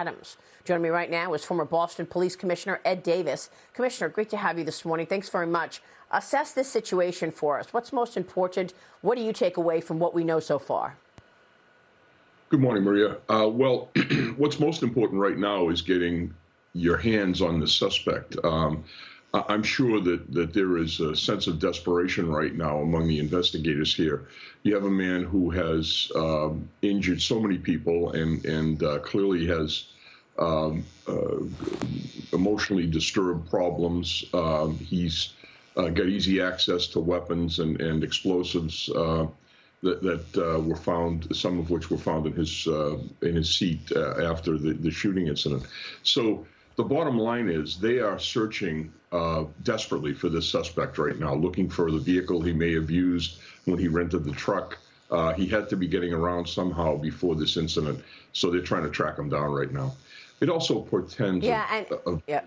Adams. Joining me right now is former Boston Police Commissioner Ed Davis. Commissioner, great to have you this morning. Thanks very much. Assess this situation for us. What's most important? What do you take away from what we know so far? Good morning, Maria. Well, what's most important right now is getting your hands on the suspect. I'm sure that there is a sense of desperation right now among the investigators here. You have a man who has injured so many people and clearly has emotionally disturbed problems. He's got easy access to weapons and explosives that were found, some of which were found in his seat after the shooting incident. So the bottom line is they are searching desperately for this suspect right now, looking for the vehicle he may have used when he rented the truck. He had to be getting around somehow before this incident, so they're trying to track him down right now. It also portends. Yeah, yeah.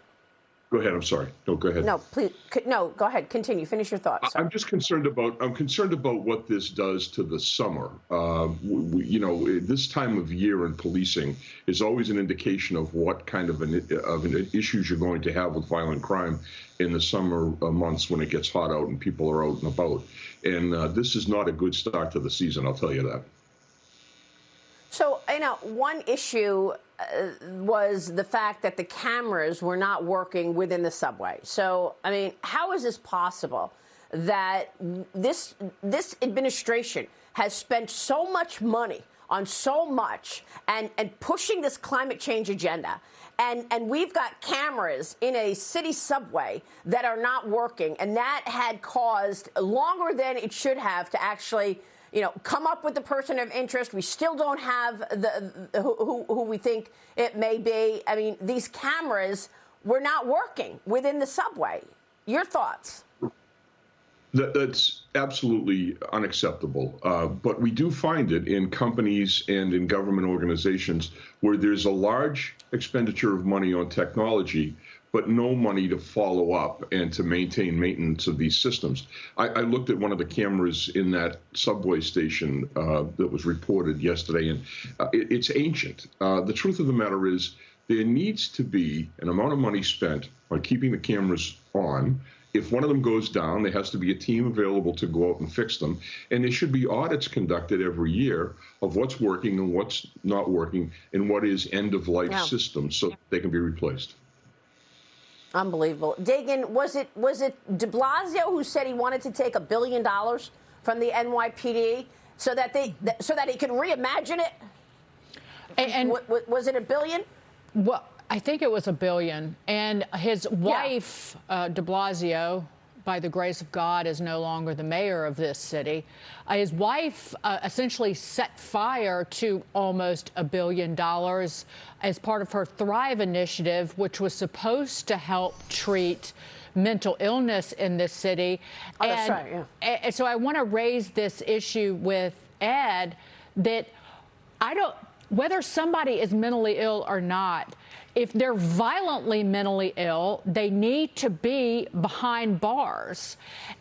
Go ahead. I'm sorry. No, go ahead. No, please. No, go ahead. Continue. Finish your thoughts. I'm just concerned about. I'm concerned about what this does to the summer. This time of year in policing is always an indication of what kind of an issues you're going to have with violent crime in the summer months when it gets hot out and people are out and about. And this is not a good start to the season. I'll tell you that. So, one issue was the fact that the cameras were not working within the subway. So, how is this possible that this administration has spent so much money on so much and pushing this climate change agenda? And we've got cameras in a city subway that are not working, and that had caused longer than it should have to actually come up with the person of interest. We still don't have who we think it may be. These cameras were not working within the subway. Your thoughts? That's absolutely unacceptable. But we do find it in companies and in government organizations where there's a large expenditure of money on technology, but no money to follow up and to maintain maintenance of these systems. I looked at one of the cameras in that subway station that was reported yesterday, and it's ancient. The truth of the matter is there needs to be an amount of money spent on keeping the cameras on. If one of them goes down, there has to be a team available to go out and fix them. And there should be audits conducted every year of what's working and what's not working and what is end-of-life systems so they can be replaced. Unbelievable. Dagan, was it de Blasio who said he wanted to take $1 billion from the NYPD so that he can reimagine it? And was it $1 billion? Well, I think it was $1 billion. And his wife, de Blasio, by the grace of God, is no longer the mayor of this city. His wife essentially set fire to almost $1 billion as part of her Thrive initiative, which was supposed to help treat mental illness in this city. Oh, that's right, yeah. And so I want to raise this issue with Ed that whether somebody is mentally ill or not, if they're violently mentally ill, they need to be behind bars.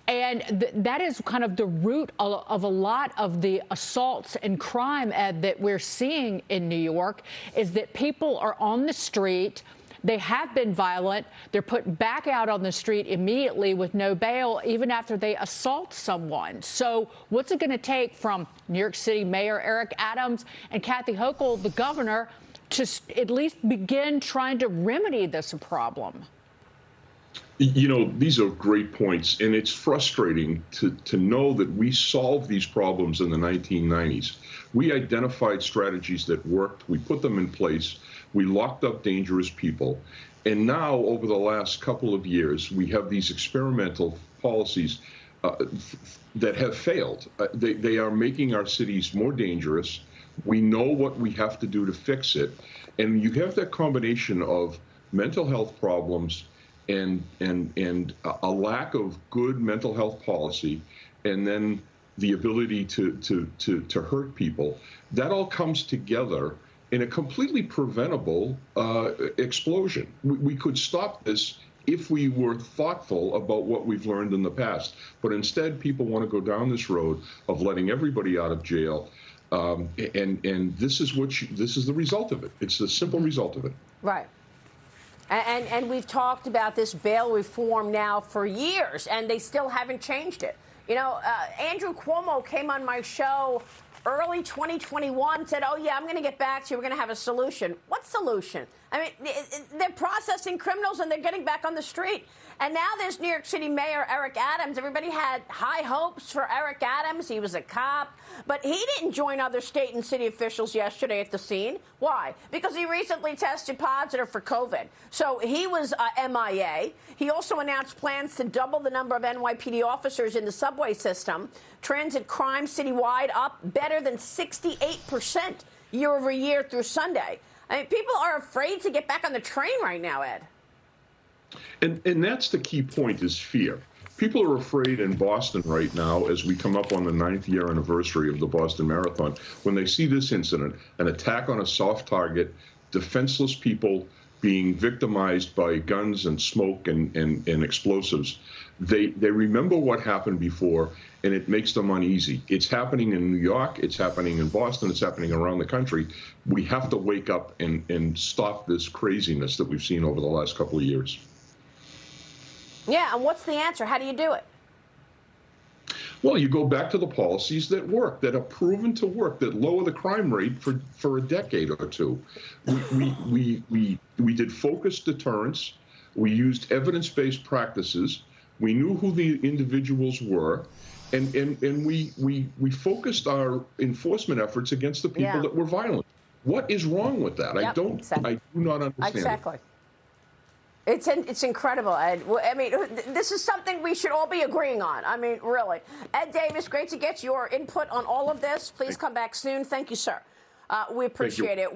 And that is kind of the root of a lot of the assaults and crime, Ed, that we're seeing in New York, is that people are on the street. They have been violent. They're put back out on the street immediately with no bail, even after they assault someone. So what's it going to take from New York City Mayor Eric Adams and Kathy Hochul, the governor, to at least begin trying to remedy this problem? These are great points, and it's frustrating to know that we solved these problems in the 1990s. We identified strategies that worked. We put them in place. We locked up dangerous people. And now, over the last couple of years, we have these experimental policies that have failed. They are making our cities more dangerous. We know what we have to do to fix it. And you have that combination of mental health problems and a lack of good mental health policy, and then the ability to hurt people. That all comes together in a completely preventable explosion. We could stop this if we were thoughtful about what we've learned in the past. But instead, people want to go down this road of letting everybody out of jail, And this is this is the result of it. It's the simple result of it. Right. And we've talked about this bail reform now for years, and they still haven't changed it. You know, Andrew Cuomo came on my show early 2021, said, oh, yeah, I'm going to get back to you. We're going to have a solution. What solution? I mean, they're processing criminals and they're getting back on the street. And now there's New York City Mayor Eric Adams. Everybody had high hopes for Eric Adams. He was a cop. But he didn't join other state and city officials yesterday at the scene. Why? Because he recently tested positive for COVID. So he was MIA. He also announced plans to double the number of NYPD officers in the subway system. Transit crime citywide up better than 68% year over year through Sunday. I mean, people are afraid to get back on the train right now, Ed. And that's the key point, is fear. People are afraid in Boston right now, as we come up on the 9th year anniversary of the Boston Marathon, when they see this incident, an attack on a soft target, defenseless people being victimized by guns and smoke and explosives. They remember what happened before, and it makes them uneasy. It's happening in New York. It's happening in Boston. It's happening around the country. We have to wake up and stop this craziness that we've seen over the last couple of years. Yeah, and what's the answer? How do you do it? Well, you go back to the policies that work, that are proven to work, that lower the crime rate for a decade or two. We did focused deterrence. We used evidence-based practices. We knew who the individuals were, and we focused our enforcement efforts against the people that were violent. What is wrong with that? Yep, I do not understand. Exactly. It's incredible, Ed. I mean, this is something we should all be agreeing on. I mean, really. Ed Davis, great to get your input on all of this. Please come back soon. Thank you, sir. We appreciate it.